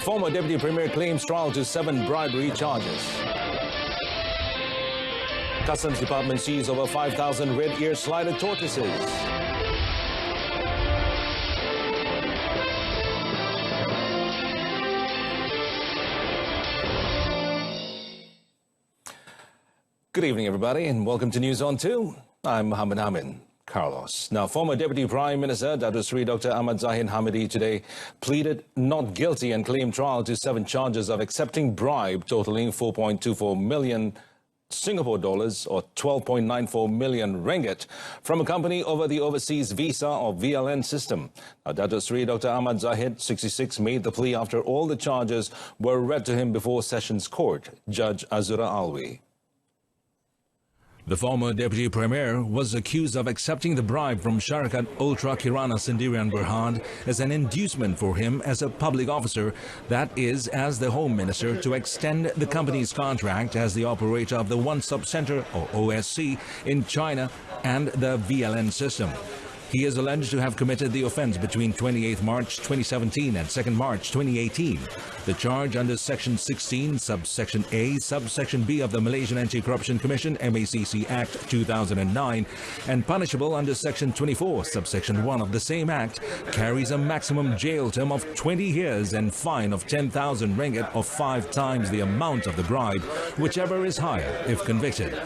Former Deputy Premier claims trial to 7 bribery charges. Customs Department sees over 5,000 red ear slider tortoises. Good evening, everybody, and welcome to News on 2. I'm Muhammad Amin Carlos. Now, former Deputy Prime Minister Dato Sri Dr. Ahmad Zahid Hamidi today pleaded not guilty and claimed trial to 7 charges of accepting bribe totaling 4.24 million Singapore dollars or 12.94 million ringgit from a company over the overseas visa or VLN system. Now, Dato Sri Dr. Ahmad Zahid, 66, made the plea after all the charges were read to him before Sessions Court, Judge Azura Alwi. The former Deputy Premier was accused of accepting the bribe from Syarikat Ultra Kirana Sendirian Berhad as an inducement for him as a public officer, that is, as the Home Minister, to extend the company's contract as the operator of the One-Stop Center, or OSC, in China and the VLN system. He is alleged to have committed the offence between 28 March 2017 and 2 March 2018. The charge under Section 16, Subsection A, Subsection B of the Malaysian Anti-Corruption Commission MACC Act 2009 and punishable under Section 24, Subsection 1 of the same Act carries a maximum jail term of 20 years and fine of 10,000 ringgit or 5 times the amount of the bribe, whichever is higher if convicted.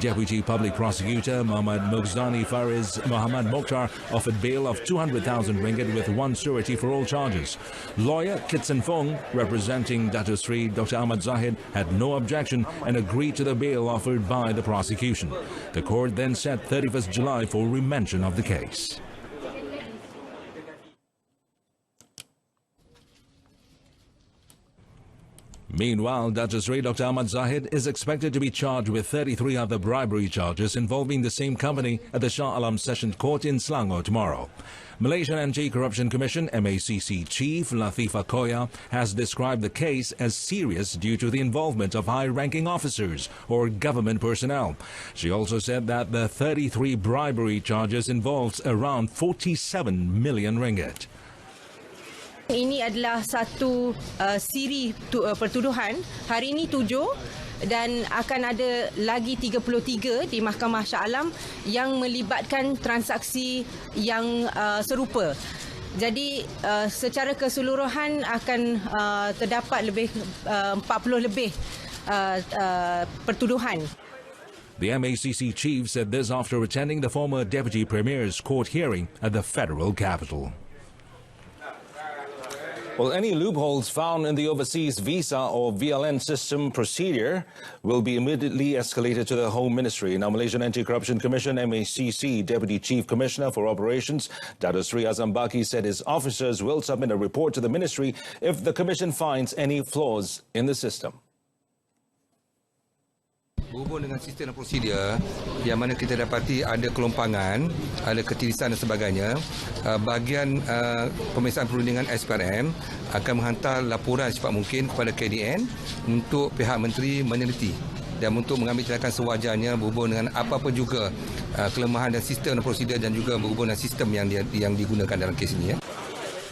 Deputy Public Prosecutor Muhammad Mughzani Fariz Muhammad Mokhtar offered bail of 200,000 ringgit with 1 surety for all charges. Lawyer Kitson Fong, representing Dato Sri Dr. Ahmad Zahid, had no objection and agreed to the bail offered by the prosecution. The court then set 31st July for remention of the case. Meanwhile, Dato Sri Dr. Ahmad Zahid is expected to be charged with 33 other bribery charges involving the same company at the Shah Alam Sessions Court in Selangor tomorrow. Malaysian Anti-Corruption Commission MACC Chief Latifah Koya has described the case as serious due to the involvement of high-ranking officers or government personnel. She also said that the 33 bribery charges involves around 47 million ringgit. Ini adalah satu siri pertuduhan. Hari ini 7 dan akan ada lagi 33 di Mahkamah Shah Alam yang melibatkan transaksi yang serupa. Jadi secara keseluruhan akan terdapat lebih 40 lebih pertuduhan. The MACC chief said this after attending the former Deputy Premier's court hearing at the federal capital. Well, any loopholes found in the overseas visa or VLN system procedure will be immediately escalated to the Home Ministry. Now, Malaysian Anti-Corruption Commission MACC Deputy Chief Commissioner for Operations Dato Sri Azam Baki said his officers will submit a report to the ministry if the commission finds any flaws in the system. Berhubung dengan sistem dan prosedur yang mana kita dapati ada kelompangan, ada ketirisan dan sebagainya, bahagian pemeriksaan perundingan SPRM akan menghantar laporan secepat mungkin kepada KDN untuk pihak menteri meneliti dan untuk mengambil tindakan sewajarnya berhubung dengan apa-apa juga kelemahan dan sistem dan prosedur dan juga berhubung dengan sistem yang digunakan dalam kes ini.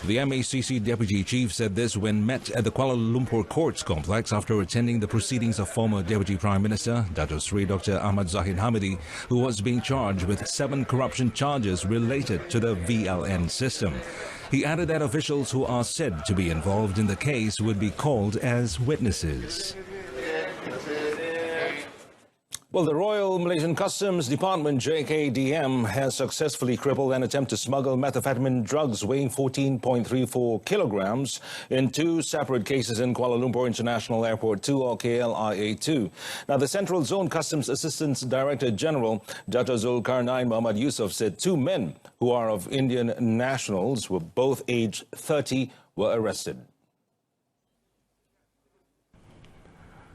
The MACC Deputy Chief said this when met at the Kuala Lumpur Courts Complex after attending the proceedings of former Deputy Prime Minister Dato Sri Dr. Ahmad Zahid Hamidi, who was being charged with 7 corruption charges related to the VLN system. He added that officials who are said to be involved in the case would be called as witnesses. Well, the Royal Malaysian Customs Department, JKDM, has successfully crippled an attempt to smuggle methamphetamine drugs weighing 14.34 kilograms in 2 separate cases in Kuala Lumpur International Airport 2 or KLIA2. Now, the Central Zone Customs Assistant Director General, Dato Zulkarnain Muhammad Yusof, said 2 men who are of Indian nationals, were both aged 30, were arrested.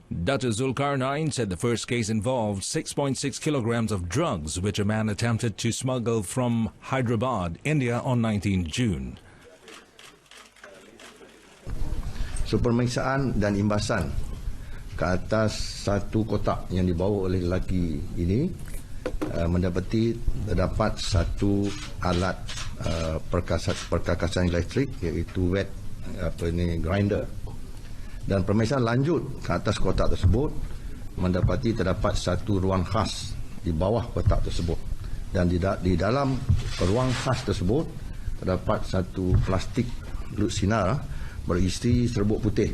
Dato Zulkarnain said the first case involved 6.6 kilograms of drugs which a man attempted to smuggle from Hyderabad, India on 19 June. So, pemeriksaan dan imbasan ke atas 1 kotak yang dibawa oleh lelaki ini mendapati terdapat 1 alat perkakasan elektrik iaitu wet grinder Dan pemeriksaan lanjut ke atas kotak tersebut, mendapati terdapat satu ruang khas di bawah kotak tersebut. Dan di dalam ruang khas tersebut terdapat satu plastik lut sinar berisi serbuk putih.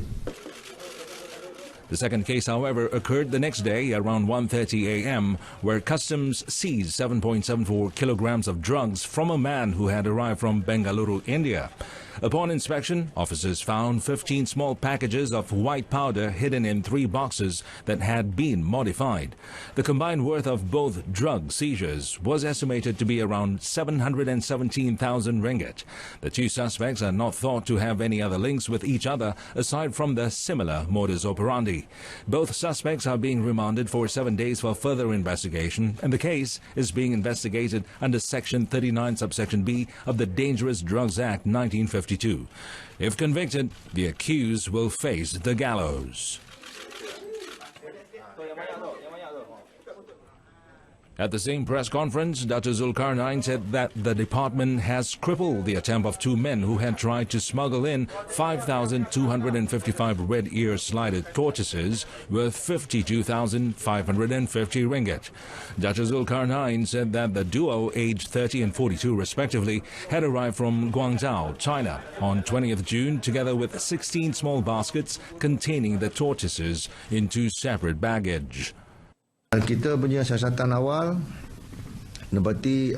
The second case, however, occurred the next day around 1:30 a.m., where customs seized 7.74 kilograms of drugs from a man who had arrived from Bengaluru, India. Upon inspection, officers found 15 small packages of white powder hidden in 3 boxes that had been modified. The combined worth of both drug seizures was estimated to be around 717,000 ringgit. The 2 suspects are not thought to have any other links with each other aside from the similar modus operandi. Both suspects are being remanded for 7 days for further investigation, and the case is being investigated under Section 39 subsection B of the Dangerous Drugs Act 1952. If convicted, the accused will face the gallows. At the same press conference, Dr. Zulkarnain said that the department has crippled the attempt of 2 men who had tried to smuggle in 5,255 red ear slided tortoises worth 52,550 ringgit. Dr. Zulkarnain said that the duo, aged 30 and 42 respectively, had arrived from Guangzhou, China on 20th June together with 16 small baskets containing the tortoises in 2 separate baggage. Kita punya siasatan awal dapati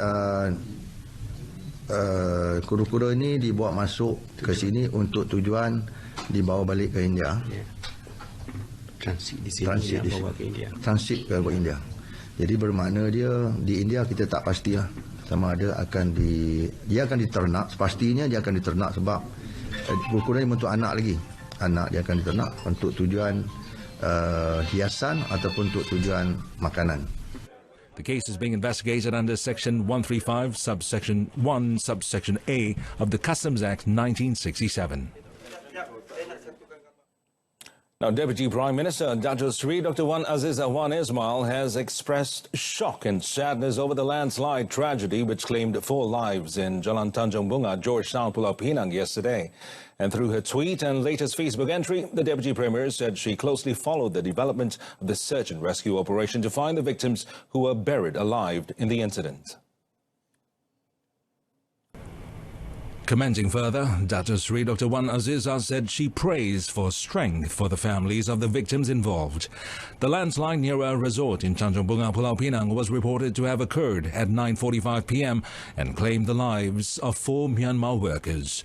kura-kura ini dibawa masuk ke sini untuk tujuan dibawa balik ke India. Transit di sini bawa ke India. Transit ke India. Jadi bermakna dia di India kita tak pastilah sama ada dia akan diternak, pastinya dia akan diternak sebab kura-kura ini untuk anak lagi. Anak dia akan diternak untuk tujuan hiasan ataupun untuk tujuan makanan. The case is being investigated under Section 135, subsection 1, subsection A of the Customs Act 1967. Now, Deputy Prime Minister Datuk Seri Dr. Wan Aziz Wan Ismail has expressed shock and sadness over the landslide tragedy which claimed 4 lives in Jalan Tanjung Bunga, Georgetown, Pulau Pinang yesterday. And through her tweet and latest Facebook entry, the Deputy Premier said she closely followed the development of the search and rescue operation to find the victims who were buried alive in the incident. Commenting further, Datuk Seri Dr. Wan Azizah said she prays for strength for the families of the victims involved. The landslide near a resort in Tanjung Bunga, Pulau Pinang was reported to have occurred at 9:45 p.m. and claimed the lives of 4 Myanmar workers.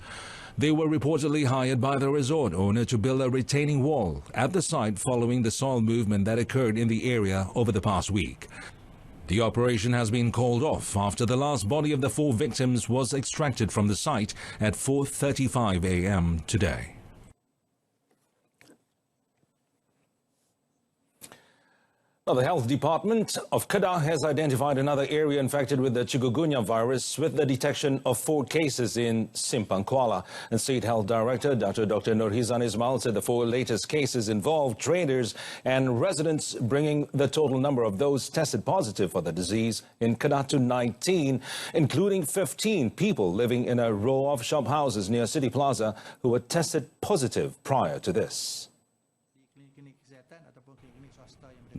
They were reportedly hired by the resort owner to build a retaining wall at the site following the soil movement that occurred in the area over the past week. The operation has been called off after the last body of the 4 victims was extracted from the site at 4:35 a.m. today. Now, the Health Department of Kedah has identified another area infected with the chikungunya virus with the detection of 4 cases in Simpang Kuala. And State Health Director Dr. Nurhizan Ismail said the 4 latest cases involved traders and residents, bringing the total number of those tested positive for the disease in Kedah to 19, including 15 people living in a row of shop houses near City Plaza who were tested positive prior to this.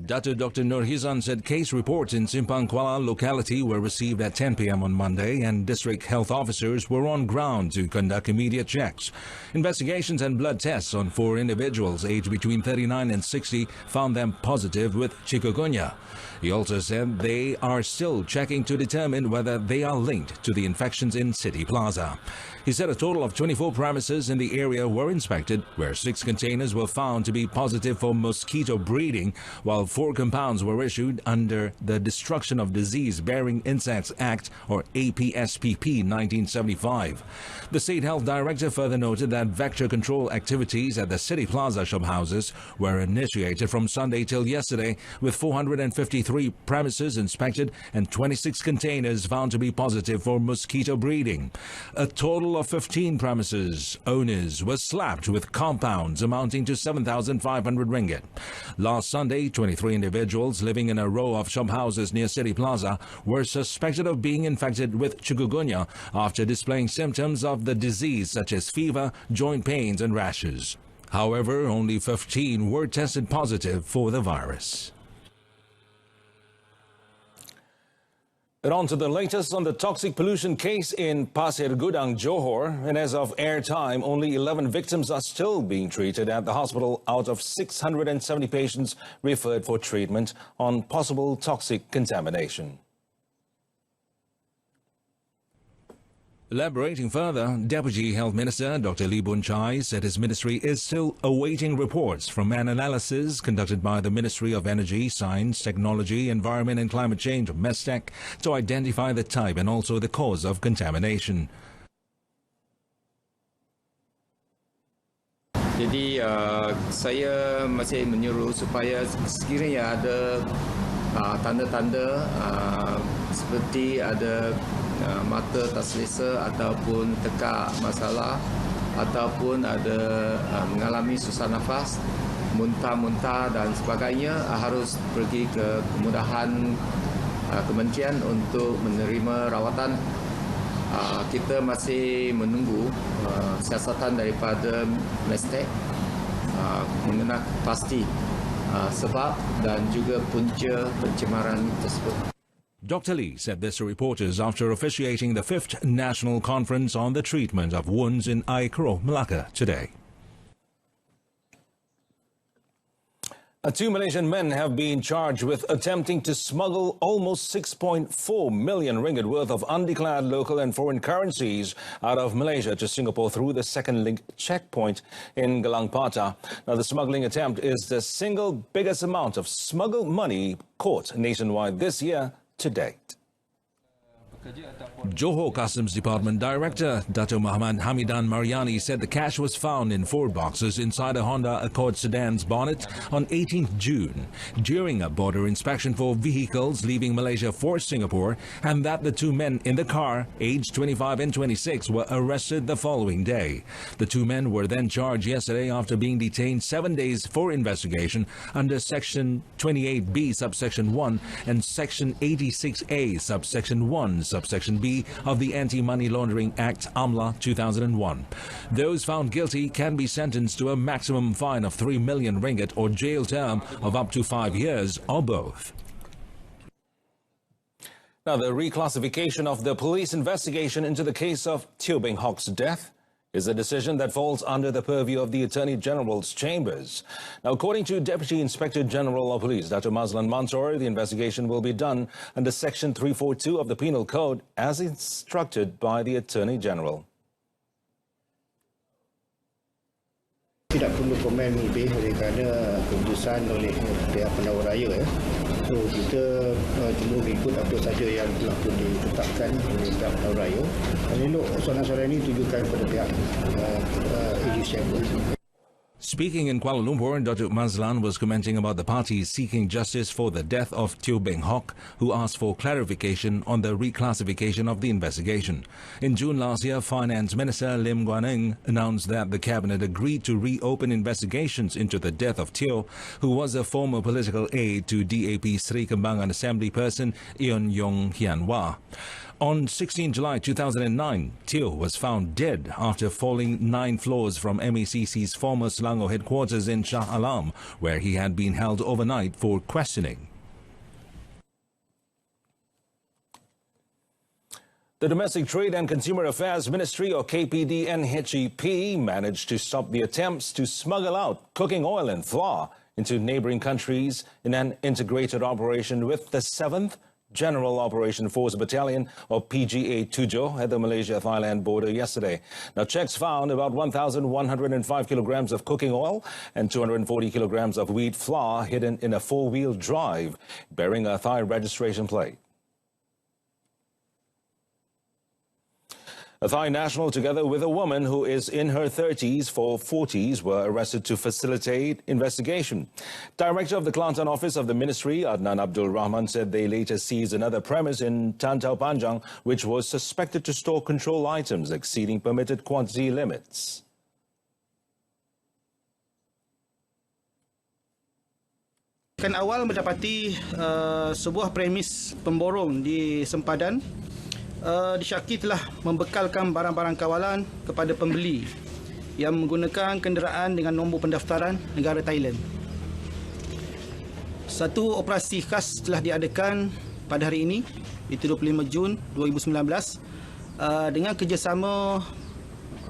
Dr. Nurhizan said case reports in Simpang Kuala locality were received at 10 p.m. on Monday, and district health officers were on ground to conduct immediate checks. Investigations and blood tests on 4 individuals aged between 39 and 60 found them positive with chikungunya. He also said they are still checking to determine whether they are linked to the infections in City Plaza. He said a total of 24 premises in the area were inspected, where 6 containers were found to be positive for mosquito breeding, while 4 compounds were issued under the Destruction of Disease-Bearing Insects Act, or APSPP 1975. The State Health Director further noted that vector control activities at the City Plaza shop houses were initiated from Sunday till yesterday, with 453 premises inspected and 26 containers found to be positive for mosquito breeding. A total of 15 premises owners were slapped with compounds amounting to 7,500 ringgit. Last Sunday, 23 individuals living in a row of shop houses near City Plaza were suspected of being infected with chikungunya after displaying symptoms of the disease such as fever, joint pains and rashes. However, only 15 were tested positive for the virus. And on to the latest on the toxic pollution case in Pasir Gudang, Johor. And as of airtime, only 11 victims are still being treated at the hospital out of 670 patients referred for treatment on possible toxic contamination. Elaborating further, Deputy Health Minister Dr. Lee Boon Chye said his ministry is still awaiting reports from an analysis conducted by the Ministry of Energy, Science, Technology, Environment and Climate Change, MESTEC, to identify the type and also the cause of contamination. Jadi saya masih menyuruh supaya sekiranya ada tanda-tanda seperti ada mata tak selesa ataupun tekak masalah ataupun ada mengalami susah nafas, muntah-muntah dan sebagainya, harus pergi ke kemudahan kementerian untuk menerima rawatan. Kita masih menunggu siasatan daripada MESTEC mengenai pasti sebab dan juga punca pencemaran tersebut. Dr. Lee said this to reporters after officiating the 5th National Conference on the Treatment of Wounds in Aikro, Malacca today. 2 Malaysian men have been charged with attempting to smuggle almost 6.4 million ringgit worth of undeclared local and foreign currencies out of Malaysia to Singapore through the second link checkpoint in Gelang Patah. Now, the smuggling attempt is the single biggest amount of smuggled money caught nationwide this year to date. Johor Customs Department Director Dato Muhammad Hamidan Mariani said the cash was found in 4 boxes inside a Honda Accord sedan's bonnet on 18th June during a border inspection for vehicles leaving Malaysia for Singapore, and that the 2 men in the car, aged 25 and 26, were arrested the following day. The 2 men were then charged yesterday after being detained 7 days for investigation under Section 28B subsection 1 and Section 86A subsection 1 subsection B of the Anti-Money Laundering Act AMLA 2001. Those found guilty can be sentenced to a maximum fine of 3 million ringgit or jail term of up to 5 years or both. Now, the reclassification of the police investigation into the case of Teo Beng Hock's death is a decision that falls under the purview of the Attorney General's chambers. Now, according to Deputy Inspector General of Police, Dr. Mazlan Mansoor, the investigation will be done under Section 342 of the Penal Code as instructed by the Attorney General. Tidak perlu komen lebih oleh kerana keputusan oleh pihak penawar raya. So kita cuma ikut apa saja yang telah pun ditetapkan oleh pihak penawar raya. Dan elok soalan-soalan ini tujukan kepada pihak judicial. Speaking in Kuala Lumpur, Dr. Mazlan was commenting about the parties seeking justice for the death of Teo Beng Hock, who asked for clarification on the reclassification of the investigation. In June last year, Finance Minister Lim Guan Eng announced that the Cabinet agreed to reopen investigations into the death of Teo, who was a former political aide to DAP Sri Kembangan Assembly person Eun Yong Hian Wah. On 16 July 2009, Teo was found dead after falling 9 floors from MECC's former Selangor headquarters in Shah Alam, where he had been held overnight for questioning. The Domestic Trade and Consumer Affairs Ministry, or KPDNHEP, managed to stop the attempts to smuggle out cooking oil and flour into neighboring countries in an integrated operation with the 7th General Operation Force Battalion, or PGA Tujuh, at the Malaysia-Thailand border yesterday. Now, checks found about 1,105 kilograms of cooking oil and 240 kilograms of wheat flour hidden in a 4-wheel drive bearing a Thai registration plate. A Thai national, together with a woman who is in her 30s or 40s, were arrested to facilitate investigation. Director of the Kelantan office of the ministry, Adnan Abdul Rahman, said they later seized another premise in Tan Tau Panjang, which was suspected to store control items exceeding permitted quantity limits. Kan awal mendapati sebuah premis pemborong di sempadan disyaki telah membekalkan barang-barang kawalan kepada pembeli yang menggunakan kenderaan dengan nombor pendaftaran negara Thailand. Satu operasi khas telah diadakan pada hari ini, itu 25 Jun 2019 dengan kerjasama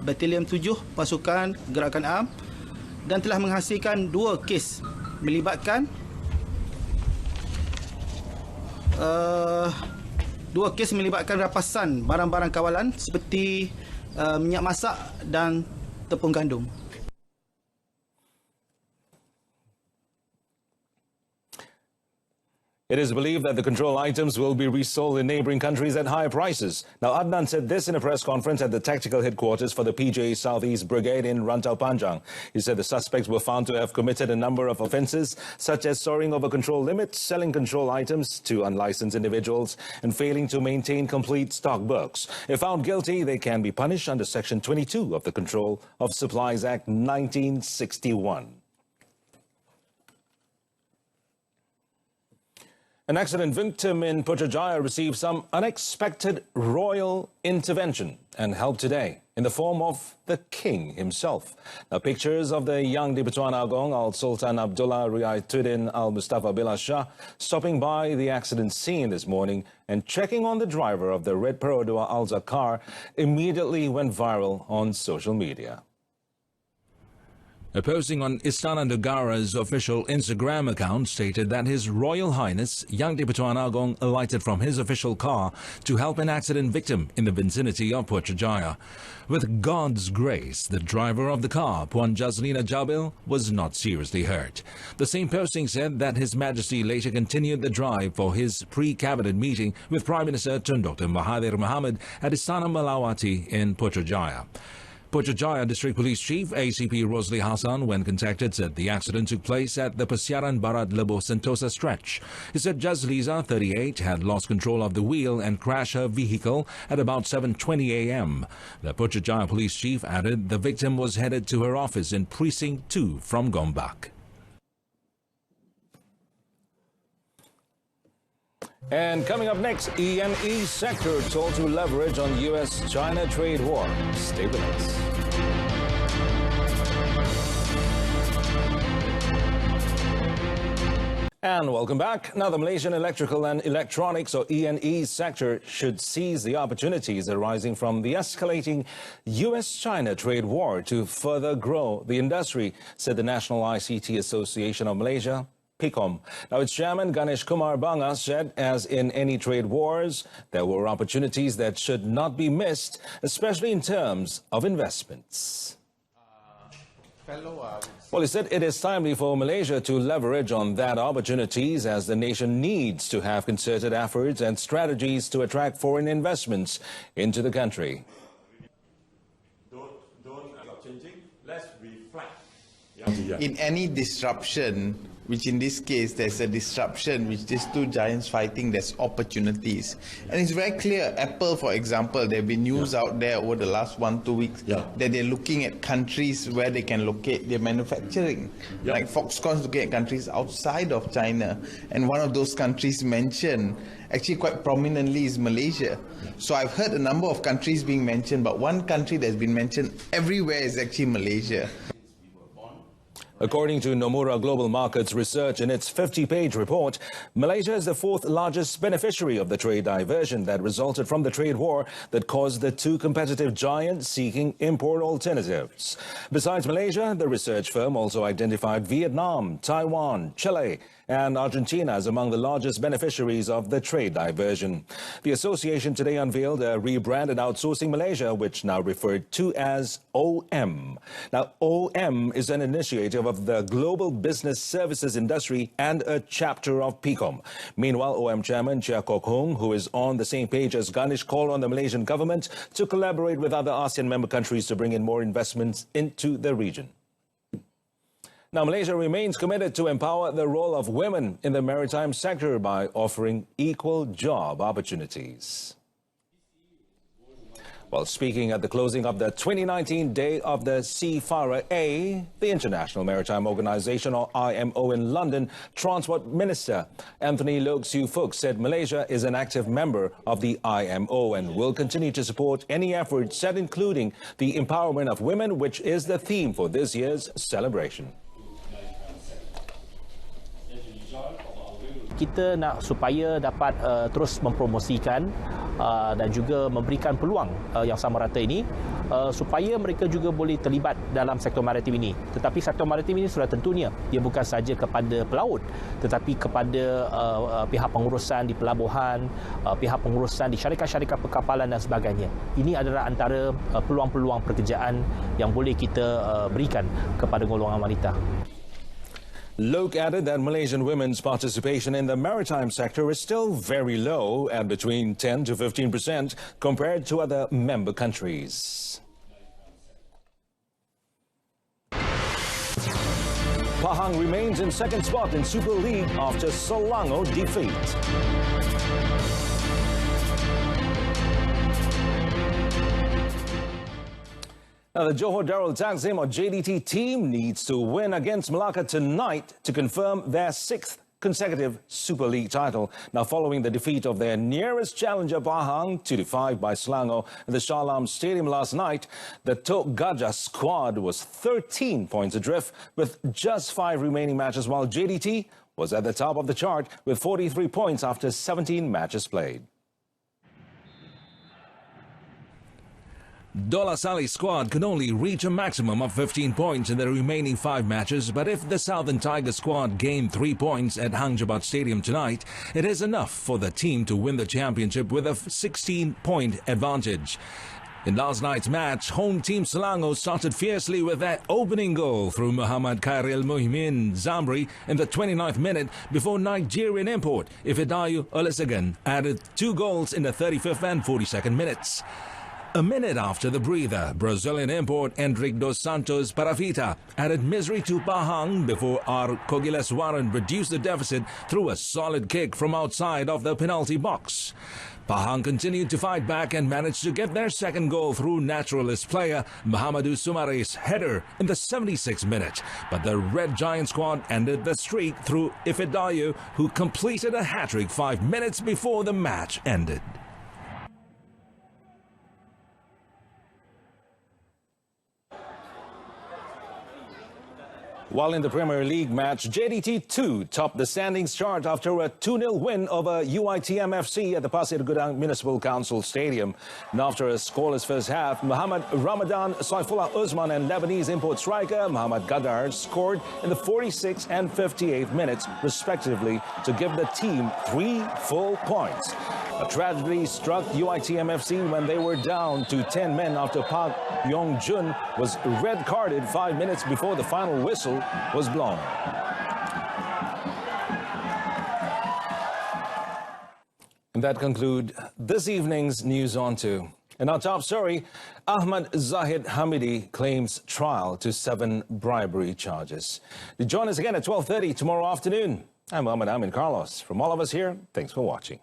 Batalion 7 Pasukan Gerakan Am dan telah menghasilkan 2 kes melibatkan 2 kes melibatkan rapasan barang-barang kawalan seperti minyak masak dan tepung gandum. It is believed that the control items will be resold in neighboring countries at higher prices. Now, Adnan said this in a press conference at the tactical headquarters for the PJ Southeast Brigade in Rantau Panjang. He said the suspects were found to have committed a number of offences, such as soaring over control limits, selling control items to unlicensed individuals, and failing to maintain complete stock books. If found guilty, they can be punished under Section 22 of the Control of Supplies Act 1961. An accident victim in Putrajaya received some unexpected royal intervention and help today in the form of the king himself. Now, pictures of the young Di Pertuan Agong Al-Sultan Abdullah Riayatuddin Al-Mustafa Bilal Shah stopping by the accident scene this morning and checking on the driver of the red Perodua Alza car immediately went viral on social media. A posting on Istana Negara's official Instagram account stated that His Royal Highness Yang Di Pertuan Agong alighted from his official car to help an accident victim in the vicinity of Putrajaya. With God's grace, the driver of the car, Puan Jazlina Jabil, was not seriously hurt. The same posting said that His Majesty later continued the drive for his pre-cabinet meeting with Prime Minister Tun Dr. Mahathir Mohamad at Istana Melawati in Putrajaya. Putrajaya District Police Chief ACP Rosli Hassan, when contacted, said the accident took place at the Pasiaran Barat Lebo Sentosa stretch. He said Jazliza, 38, had lost control of the wheel and crashed her vehicle at about 7:20 a.m. The Putrajaya Police Chief added the victim was headed to her office in Precinct 2 from Gombak. And coming up next, E&E sector told to leverage on U.S.-China trade war. Stay with us. And welcome back. Now, the Malaysian Electrical and Electronics, or E&E sector, should seize the opportunities arising from the escalating U.S.-China trade war to further grow the industry, said the National ICT Association of Malaysia, PICOM. Now, its chairman, Ganesh Kumar Banga, said, as in any trade wars, there were opportunities that should not be missed, especially in terms of investments. Well, he said it is timely for Malaysia to leverage on that opportunities, as the nation needs to have concerted efforts and strategies to attract foreign investments into the country. Let's reflect. In any disruption, which in this case there's a disruption which these two giants fighting, there's opportunities. And it's very clear. Apple, for example, there have been news out there over the last 1-2 weeks that they're looking at countries where they can locate their manufacturing. Like Foxconn's looking at countries outside of China. And one of those countries mentioned, actually quite prominently, is Malaysia. So I've heard a number of countries being mentioned, but one country that's been mentioned everywhere is actually Malaysia. According to Nomura Global Markets Research in its 50-page report, Malaysia is the 4th largest beneficiary of the trade diversion that resulted from the trade war that caused the two competitive giants seeking import alternatives. Besides Malaysia, the research firm also identified Vietnam, Taiwan, Chile, and Argentina as among the largest beneficiaries of the trade diversion. The association today unveiled a rebranded Outsourcing Malaysia, which now referred to as OM. Now, OM is an initiative of the global business services industry and a chapter of PICOM. Meanwhile, OM Chairman Chia Kok Hong, who is on the same page as Ganesh, called on the Malaysian government to collaborate with other ASEAN member countries to bring in more investments into the region. Now, Malaysia remains committed to empower the role of women in the maritime sector by offering equal job opportunities. While speaking at the closing of the 2019 Day of the Seafarer A, the International Maritime Organization, or IMO, in London, Transport Minister Anthony Loke Siu Fook said Malaysia is an active member of the IMO and will continue to support any efforts that including the empowerment of women, which is the theme for this year's celebration. Kita nak supaya dapat terus mempromosikan dan juga memberikan peluang yang sama rata ini supaya mereka juga boleh terlibat dalam sektor maritim ini. Tetapi sektor maritim ini sudah tentunya dia bukan saja kepada pelaut tetapi kepada pihak pengurusan di pelabuhan, pihak pengurusan di syarikat-syarikat perkapalan dan sebagainya. Ini adalah antara peluang-peluang pekerjaan yang boleh kita berikan kepada golongan wanita. Loke added that Malaysian women's participation in the maritime sector is still very low at between 10 to 15% compared to other member countries. Pahang remains in second spot in Super League after Selangor defeat. Now, the Johor Darul Takzim, or JDT team, needs to win against Melaka tonight to confirm their 6th consecutive Super League title. Now, following the defeat of their nearest challenger Pahang 2-5 by Selangor at the Shah Alam Stadium last night, the Tok Gajah squad was 13 points adrift with just 5 remaining matches, while JDT was at the top of the chart with 43 points after 17 matches played. Dola Salih's squad could only reach a maximum of 15 points in the remaining 5 matches, but if the Southern Tiger squad gained 3 points at Hang Jebat Stadium tonight, it is enough for the team to win the championship with a 16-point advantage. In last night's match, home team Selangor started fiercely with that opening goal through Muhammad Khairil Muhyiddin Zamri in the 29th minute before Nigerian import Ifedayu Olusegun added 2 goals in the 35th and 42nd minutes. A minute after the breather, Brazilian import Endrick dos Santos Paravita added misery to Pahang before R. Kogiles Warren reduced the deficit through a solid kick from outside of the penalty box. Pahang continued to fight back and managed to get their second goal through naturalist player Mahamadou Soumare's header in the 76th minute. But the Red Giant squad ended the streak through Ifedayu, who completed a hat-trick 5 minutes before the match ended. While in the Premier League match, JDT 2 topped the standings chart after a 2-0 win over UITM FC at the Pasir Gudang Municipal Council Stadium. And after a scoreless first half, Muhammad Ramadan, Saifullah Usman and Lebanese import striker Muhammad Gadar scored in the 46th and 58th minutes, respectively, to give the team 3 full points. A tragedy struck UITM FC when they were down to 10 men after Park Yong-jun was red-carded 5 minutes before the final whistle was blown. And that concludes this evening's News On 2. In our top story, Ahmad Zahid Hamidi claims trial to 7 bribery charges. Join us again at 12:30 tomorrow afternoon. I'm Muhammad Amin Carlos. From all of us here, thanks for watching.